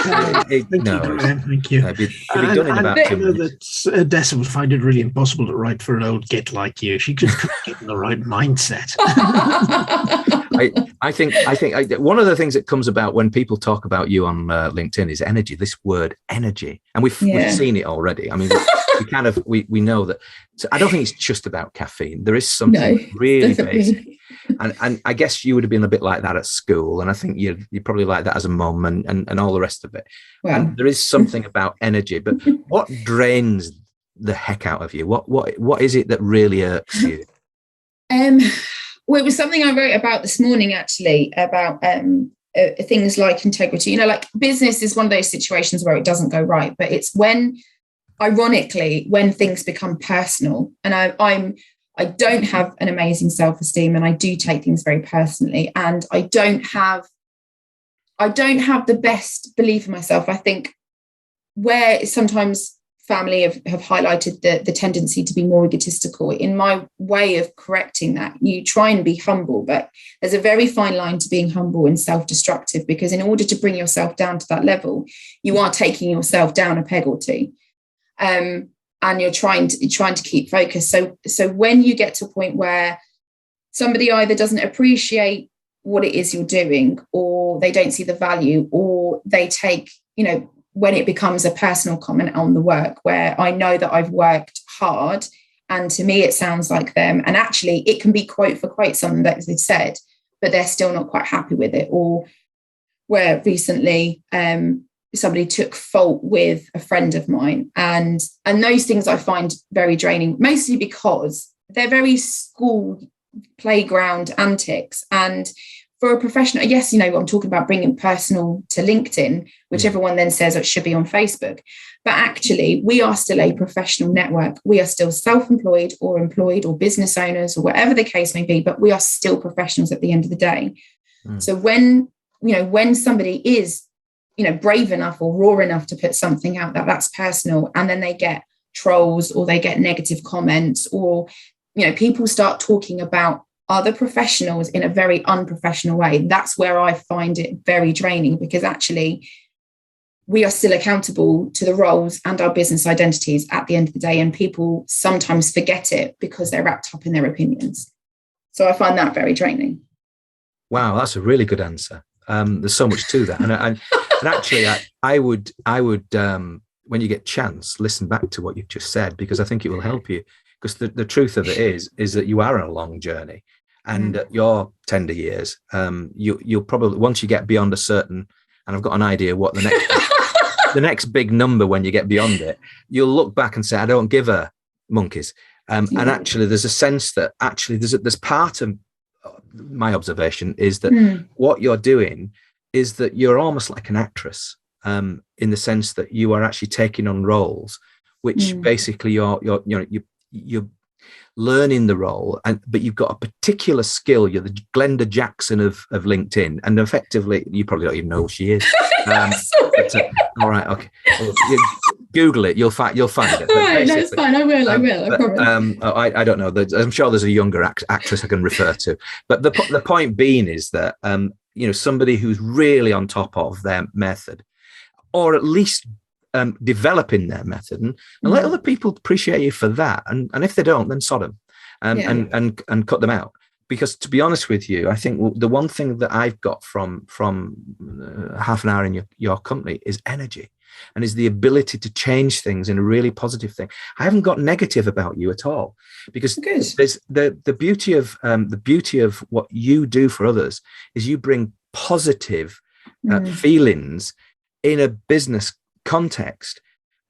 Thank you. It'd be done in about 2 minutes. That Odessa would find it really impossible to write for an old git like you. She just couldn't get in the right mindset. I think one of the things that comes about when people talk about you on LinkedIn is energy. This word energy, and we've seen it already. I mean, we know that. So I don't think it's just about caffeine. There is something really basic, and I guess you would have been a bit like that at school, and I think you probably like that as a mum and all the rest of it. Wow. And there is something about energy, but what drains the heck out of you? What is it that really irks you? Well, it was something I wrote about this morning, actually, about things like integrity. Like business is one of those situations where it doesn't go right, but it's ironically, when things become personal, and I don't have an amazing self-esteem, and I do take things very personally, and I don't have the best belief in myself. I think where sometimes family have highlighted the tendency to be more egotistical. In my way of correcting that, you try and be humble, but there's a very fine line to being humble and self-destructive, because in order to bring yourself down to that level, you are taking yourself down a peg or two, and you're trying to keep focus. So when you get to a point where somebody either doesn't appreciate what it is you're doing, or they don't see the value, or they take, when it becomes a personal comment on the work, where I know that I've worked hard and to me it sounds like them, and actually it can be quote for quote something that they've said, but they're still not quite happy with it. Or where recently somebody took fault with a friend of mine, and those things I find very draining, mostly because they're very school playground antics. And for a professional, yes, I'm talking about bringing personal to LinkedIn, which everyone then says it should be on Facebook. But actually, we are still a professional network. We are still self-employed or employed or business owners or whatever the case may be, but we are still professionals at the end of the day. So when somebody is, brave enough or raw enough to put something out that's personal, and then they get trolls or they get negative comments, or, people start talking about other professionals in a very unprofessional way, that's where I find it very draining, because actually we are still accountable to the roles and our business identities at the end of the day, and people sometimes forget it because they're wrapped up in their opinions. So I find that very draining. Wow, that's a really good answer. There's so much to that, and actually, I would when you get chance, listen back to what you've just said, because I think it will help you. Because the truth of it is that you are on a long journey, and at your tender years, you'll probably, once you get beyond a certain, and I've got an idea what the next big number, when you get beyond it, you'll look back and say, I don't give a monkeys. And actually, there's a sense that actually there's part of my observation is that what you're doing is that you're almost like an actress, in the sense that you are actually taking on roles, which basically you're learning the role, but you've got a particular skill. You're the Glenda Jackson of LinkedIn, and effectively, you probably don't even know who she is. All right, okay. Well, Google it. You'll find it. Right, no, it's fine. I will. I promise. I don't know. I'm sure there's a younger actress I can refer to. But the point being is that somebody who's really on top of their method, or at least developing their method, and let other people appreciate you for that. And if they don't, then sod them, and cut them out. Because to be honest with you, I think the one thing that I've got from half an hour in your company is energy, and is the ability to change things in a really positive thing. I haven't got negative about you at all, because there's the beauty of what you do for others is you bring positive feelings in a business context,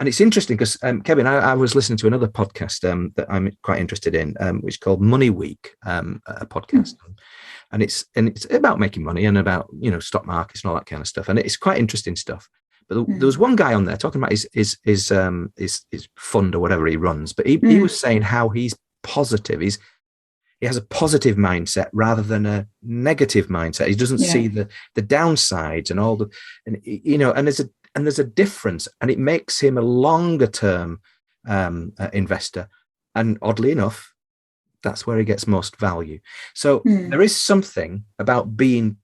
And it's interesting because, Kevin, I was listening to another podcast that I'm quite interested in, which is called Money Week, a podcast. And it's about making money and about, stock markets and all that kind of stuff. And it's quite interesting stuff. But there was one guy on there talking about his fund or whatever he runs. But he was saying how he's positive. He has a positive mindset rather than a negative mindset. He doesn't see the downsides and all and there's a difference, and it makes him a longer term investor. And oddly enough, that's where he gets most value. So there is something about being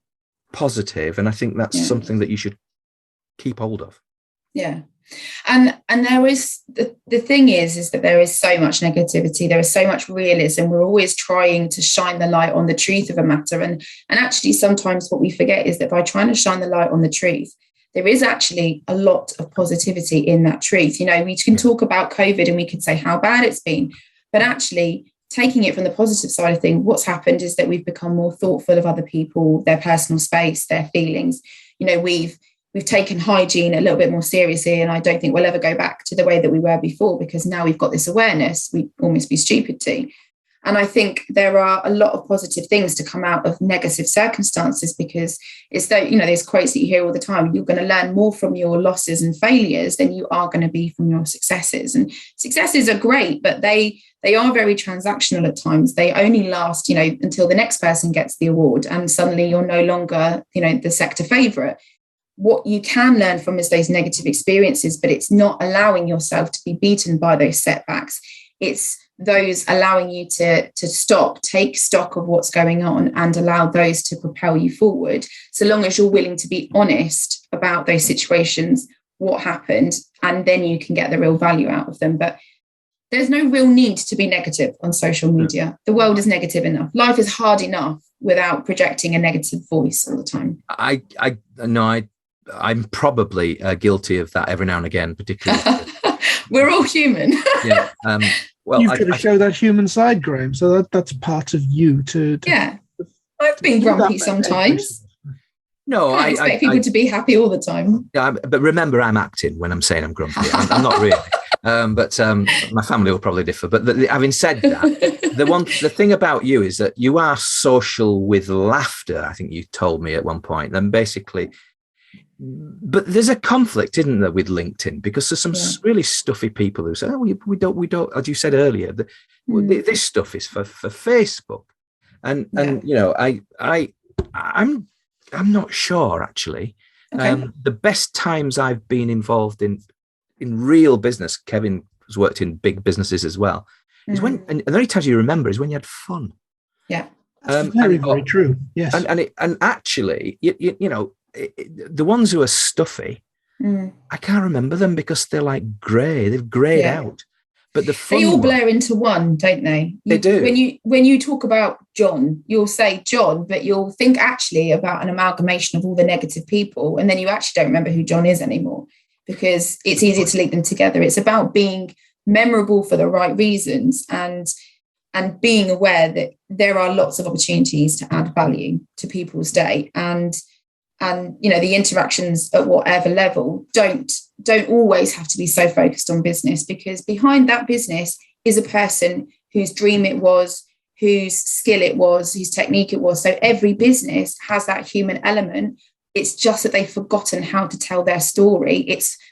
positive, and I think that's something that you should keep hold of. Yeah. And there is the thing is that there is so much negativity, there is so much realism. We're always trying to shine the light on the truth of a matter. And actually sometimes what we forget is that by trying to shine the light on the truth, there is actually a lot of positivity in that truth. We can talk about COVID and we can say how bad it's been, but actually taking it from the positive side of things, what's happened is that we've become more thoughtful of other people, their personal space, their feelings. We've taken hygiene a little bit more seriously, and I don't think we'll ever go back to the way that we were before, because now we've got this awareness. We'd almost be stupid to. And I think there are a lot of positive things to come out of negative circumstances, because it's that, there's quotes that you hear all the time. You're going to learn more from your losses and failures than you are going to be from your successes. And successes are great, but they are very transactional at times. They only last, until the next person gets the award, and suddenly you're no longer, the sector favourite. What you can learn from is those negative experiences, but it's not allowing yourself to be beaten by those setbacks. It's those allowing you to stop, take stock of what's going on, and allow those to propel you forward. So long as you're willing to be honest about those situations, what happened, and then you can get the real value out of them. But there's no real need to be negative on social media. The world is negative enough. Life is hard enough without projecting a negative voice all the time. I'm probably guilty of that every now and again, particularly. We're all human. Yeah. Well, you've got to show that human side, Graham. So that's part of you to yeah. I've been grumpy sometimes. No, I expect people to be happy all the time. Yeah, but remember, I'm acting when I'm saying I'm grumpy. I'm not really. But my family will probably differ. But having said that, the thing about you is that you are social with laughter. I think you told me at one point, and basically. But there's a conflict, isn't there, with LinkedIn? Because there's some really stuffy people who say, "Oh, we don't." As you said earlier, this stuff is for Facebook, and I'm not sure actually. Okay. The best times I've been involved in real business, Kevin has worked in big businesses as well, is when, and the only times you remember is when you had fun. Yeah, that's very true. Yes, and actually, the ones who are stuffy, I can't remember them because they're like grey. They've greyed out. But they all blur into one, don't they? They do. When you talk about John, you'll say John, but you'll think actually about an amalgamation of all the negative people, and then you actually don't remember who John is anymore, because it's easier to link them together. It's about being memorable for the right reasons, and being aware that there are lots of opportunities to add value to people's day, and the interactions at whatever level don't always have to be so focused on business, because behind that business is a person whose dream it was, whose skill it was, whose technique it was. So every business has that human element. It's just that they've forgotten how to tell their story.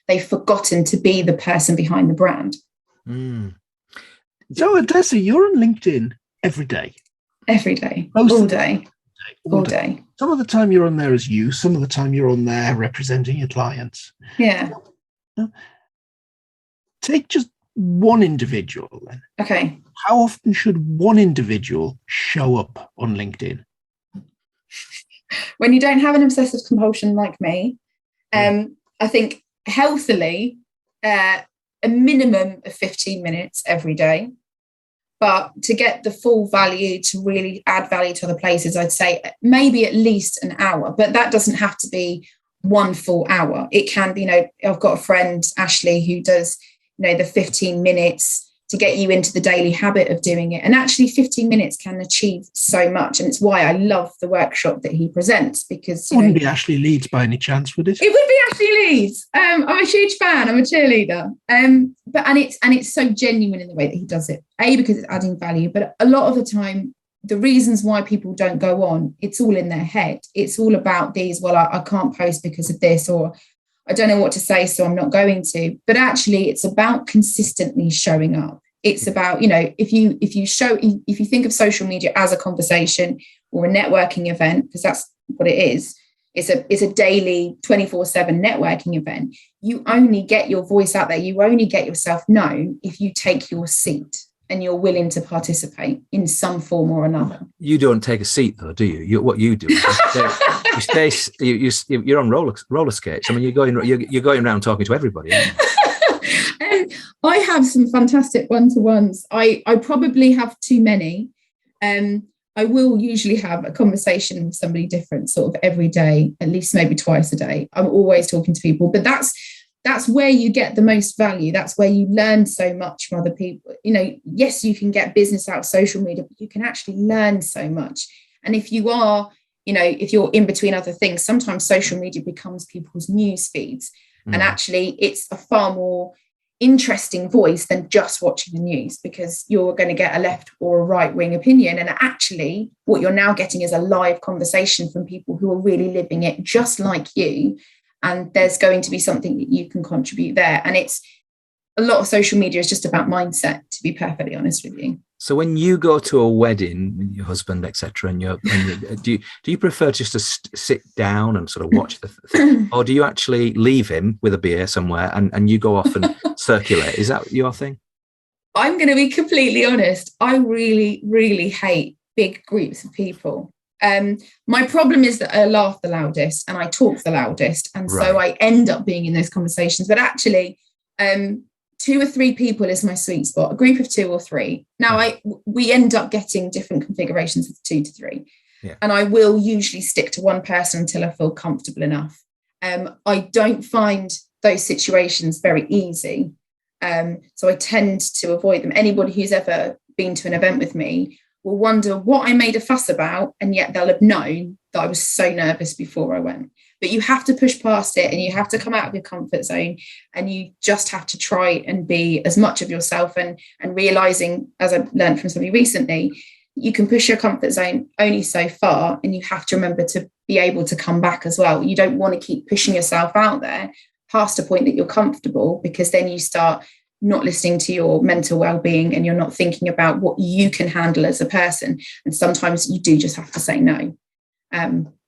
They've forgotten to be the person behind the brand. So Odessa, you're on LinkedIn every day. All day. Some of the time you're on there as you, some of the time you're on there representing your clients. Yeah. Take just one individual then. Okay. How often should one individual show up on LinkedIn? When you don't have an obsessive compulsion like me, I think healthily, a minimum of 15 minutes every day. But to get the full value, to really add value to other places, I'd say maybe at least an hour. But that doesn't have to be one full hour. It can be, I've got a friend, Ashley, who does, the 15 minutes to get you into the daily habit of doing it. And actually 15 minutes can achieve so much. And it's why I love the workshop that he presents, because it wouldn't be Ashley Leeds by any chance, would it? It would be Ashley Leeds. I'm a huge fan. I'm a cheerleader. But it's so genuine in the way that he does it. Because it's adding value, but a lot of the time, the reasons why people don't go on, it's all in their head. It's all about these, well, I can't post because of this, or I don't know what to say, so I'm not going to. But actually, it's about consistently showing up. It's about, if you think of social media as a conversation or a networking event, because that's what it is. It's a daily 24/7 networking event. You only get your voice out there. You only get yourself known if you take your seat and you're willing to participate in some form or another. You don't take a seat, though, do you? What you do, you're on roller skates. I mean, you're going around talking to everybody. I have some fantastic one-to-ones. I probably have too many. I will usually have a conversation with somebody different sort of every day, at least maybe twice a day. I'm always talking to people, but that's where you get the most value. That's where you learn so much from other people. Yes, you can get business out of social media, but you can actually learn so much. And if you are, if you're in between other things, sometimes social media becomes people's news feeds. And actually it's a far more interesting voice than just watching the news, because you're going to get a left or a right wing opinion. And actually what you're now getting is a live conversation from people who are really living it just like you. And there's going to be something that you can contribute there. And it's a lot of social media is just about mindset, to be perfectly honest with you. So when you go to a wedding with your husband, etc., do you prefer just to sit down and sort of watch the thing, or do you actually leave him with a beer somewhere and you go off and circulate? Is that your thing? I'm going to be completely honest. I really, really hate big groups of people. My problem is that I laugh the loudest and I talk the loudest, and so I end up being in those conversations. But actually, 2 or 3 people is my sweet spot. A group of 2 or 3. Now we end up getting different configurations of 2 to 3, and I will usually stick to one person until I feel comfortable enough. I don't find those situations very easy, so I tend to avoid them. Anybody who's ever been to an event with me will wonder what I made a fuss about, and yet they'll have known that I was so nervous before I went. But you have to push past it, and you have to come out of your comfort zone, and you just have to try and be as much of yourself, and realizing, as I've learned from somebody recently, you can push your comfort zone only so far, and you have to remember to be able to come back as well. You don't want to keep pushing yourself out there past a point that you're comfortable, because then you start not listening to your mental well-being, and you're not thinking about what you can handle as a person. And sometimes you do just have to say no.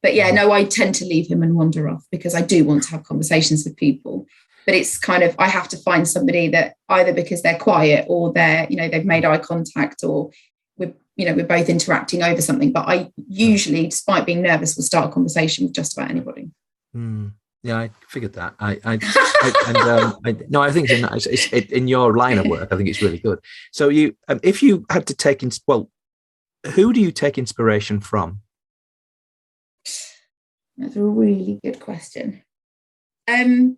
But I tend to leave him and wander off, because I do want to have conversations with people. But it's kind of, I have to find somebody that either because they're quiet or they've made eye contact, or we're both interacting over something. But I usually, despite being nervous, will start a conversation with just about anybody. Yeah, I figured that. I think it's in your line of work, I think it's really good. So you, if you had to take who do you take inspiration from? That's a really good question. There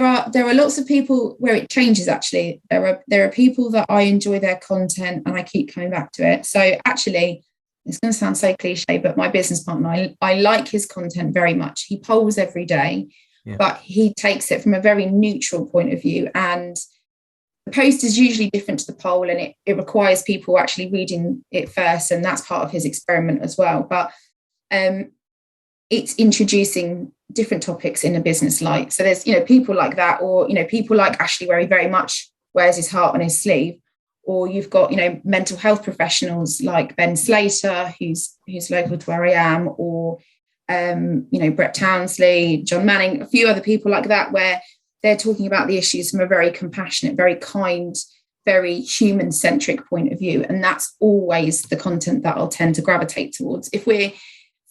are lots of people where it changes. Actually, there are people that I enjoy their content and I keep coming back to it. So actually, it's going to sound so cliche, but my business partner, I like his content very much. He polls every day, but he takes it from a very neutral point of view. And the post is usually different to the poll, and it requires people actually reading it first. And that's part of his experiment as well. But it's introducing different topics in a business light. So there's, people like that, or, people like Ashley, where he very much wears his heart on his sleeve. Or you've got, mental health professionals like Ben Slater, who's local to where I am, or, Brett Townsley, John Manning, a few other people like that, where they're talking about the issues from a very compassionate, very kind, very human-centric point of view. And that's always the content that I'll tend to gravitate towards. If we're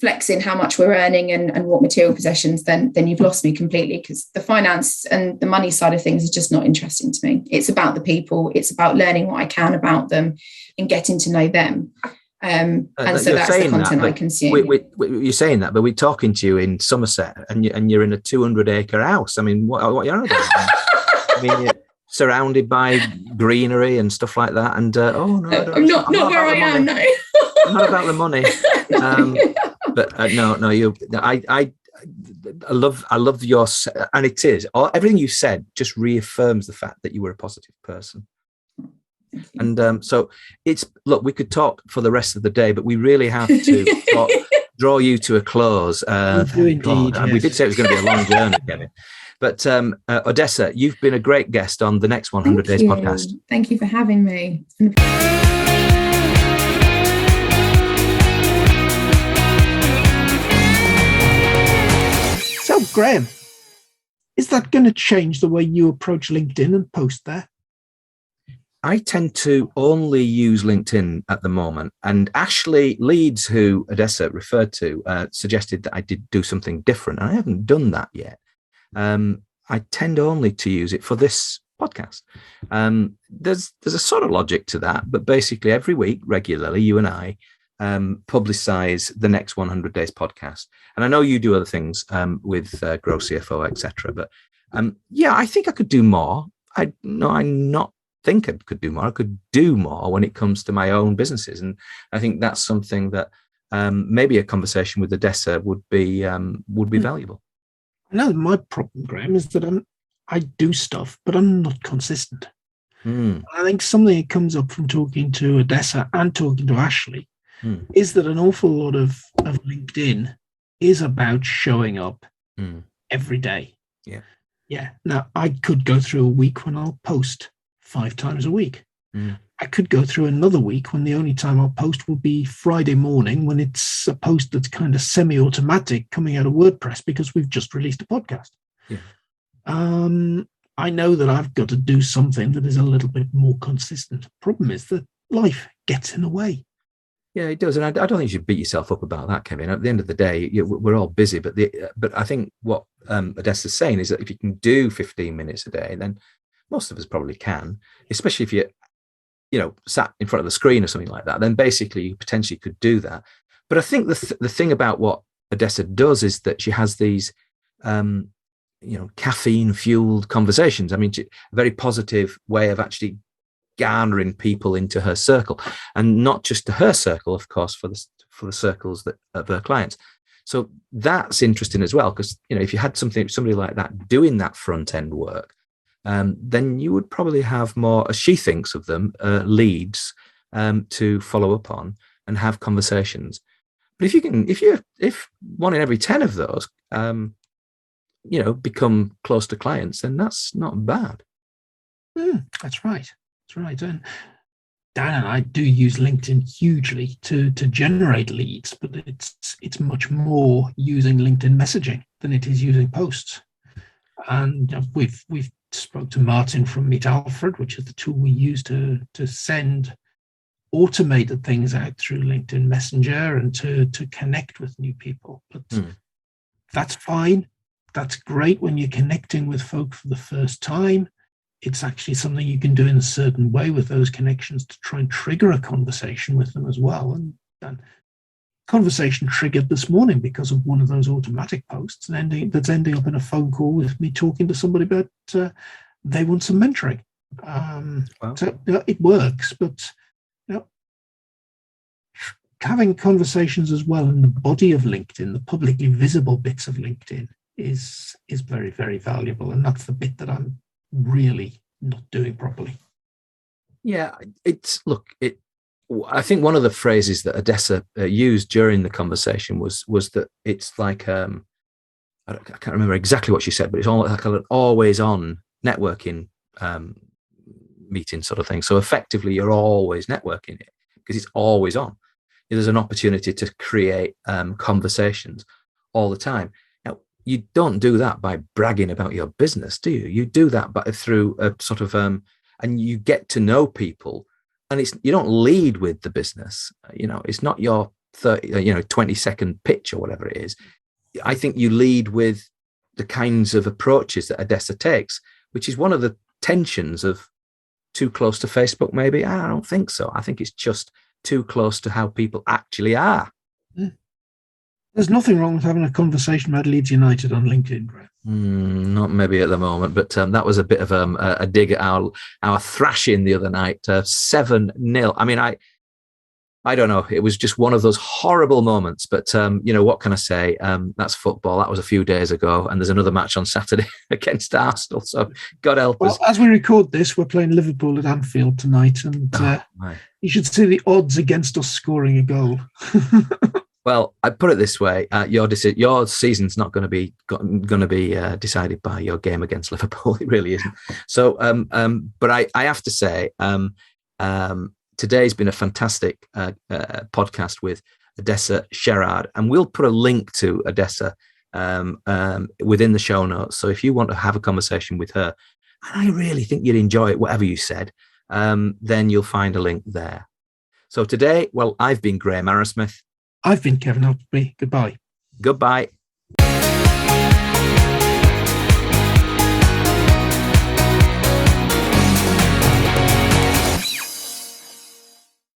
flexing how much we're earning and what material possessions, then you've lost me completely, because the finance and the money side of things is just not interesting to me. It's about the people. It's about learning what I can about them and getting to know them. And so that's the content I consume. You're saying that, but we're talking to you in Somerset, and you're in a 200-acre house. I mean, what you're on about? I mean, surrounded by greenery and stuff like that. And oh no, I'm not where I am. No, not about the money. But no, I love your, and it is everything you said just reaffirms the fact that you were a positive person. And so look, we could talk for the rest of the day, but we really have to draw you to a close. Indeed, yes. We did say it was going to be a long journey, Kevin. But Odessa, you've been a great guest on the Next 100 Days podcast. Thank you for having me. So, Graham, is that going to change the way you approach LinkedIn and post there? I tend to only use LinkedIn at the moment. And Ashley Leeds, who Odessa referred to, suggested that I did do something different. And I haven't done that yet. I tend only to use it for this podcast. There's a sort of logic to that, but basically every week, regularly, you and I publicize the Next 100 Days podcast. And I know you do other things with Grow CFO, etc. But I think I could do more. I not think I could do more. I could do more when it comes to my own businesses, and I think that's something that maybe a conversation with Odessa would be valuable. No, my problem, Graham, is that I do stuff, but I'm not consistent. I think something that comes up from talking to Odessa and talking to Ashley is that an awful lot of LinkedIn is about showing up every day. Yeah. Now, I could go through a week when I'll post 5 times a week. I could go through another week when the only time I'll post will be Friday morning, when it's a post that's kind of semi-automatic coming out of WordPress because we've just released a podcast. I know that I've got to do something that is a little bit more consistent. Problem is that life gets in the way. Yeah, it does. And I don't think you should beat yourself up about that, Kevin. At the end of the day, we're all busy. But I think what Odessa's saying is that if you can do 15 minutes a day, then most of us probably can, especially if you're sat in front of the screen or something like that, then basically you potentially could do that. But I think the thing about what Odessa does is that she has these, caffeine fueled conversations. I mean, a very positive way of actually garnering people into her circle, and not just to her circle, of course, for the circles of her clients. So that's interesting as well, because, if you had somebody like that doing that front end work, then you would probably have more, as she thinks of them, leads to follow up on and have conversations. But if 1 in every 10 of those, become close to clients, then that's not bad. That's right. And Dan and I do use LinkedIn hugely to generate leads, but it's much more using LinkedIn messaging than it is using posts. And we've spoke to Martin from Meet Alfred, which is the tool we use to send automated things out through LinkedIn Messenger and to connect with new people. But that's fine. That's great when you're connecting with folk for the first time. It's actually something you can do in a certain way with those connections to try and trigger a conversation with them as well. And conversation triggered this morning because of one of those automatic posts that's ending up in a phone call with me talking to somebody about they want some mentoring. Wow. So it works, but having conversations as well in the body of LinkedIn, the publicly visible bits of LinkedIn, is very, very valuable, and that's the bit that I'm really not doing properly. Yeah, I think one of the phrases that Odessa used during the conversation was that it's like I can't remember exactly what she said, but it's all like an always on networking meeting sort of thing. So effectively, you're always networking it because it's always on. There's an opportunity to create conversations all the time. Now, you don't do that by bragging about your business, do you? You do that through a sort of and you get to know people. And you don't lead with the business, it's not your 20-second pitch or whatever it is. I think you lead with the kinds of approaches that Odessa takes, which is one of the tensions of too close to Facebook, maybe. I don't think so. I think it's just too close to how people actually are. There's nothing wrong with having a conversation about Leeds United on LinkedIn, Graham. Not maybe at the moment, but that was a bit of a dig at our thrashing the other night, 7-0. I mean, I don't know. It was just one of those horrible moments. But, what can I say? That's football. That was a few days ago. And there's another match on Saturday against Arsenal. So God help us. Well, as we record this, we're playing Liverpool at Anfield tonight. And you should see the odds against us scoring a goal. Well, I put it this way: your season's not going to be decided by your game against Liverpool. It really isn't. So, but I have to say, today's been a fantastic podcast with Odessa Sherreard, and we'll put a link to Odessa within the show notes. So if you want to have a conversation with her, and I really think you'd enjoy it, whatever you said, then you'll find a link there. So today, well, I've been Graham Arrowsmith. I've been Kevin Appleby. Goodbye. Goodbye.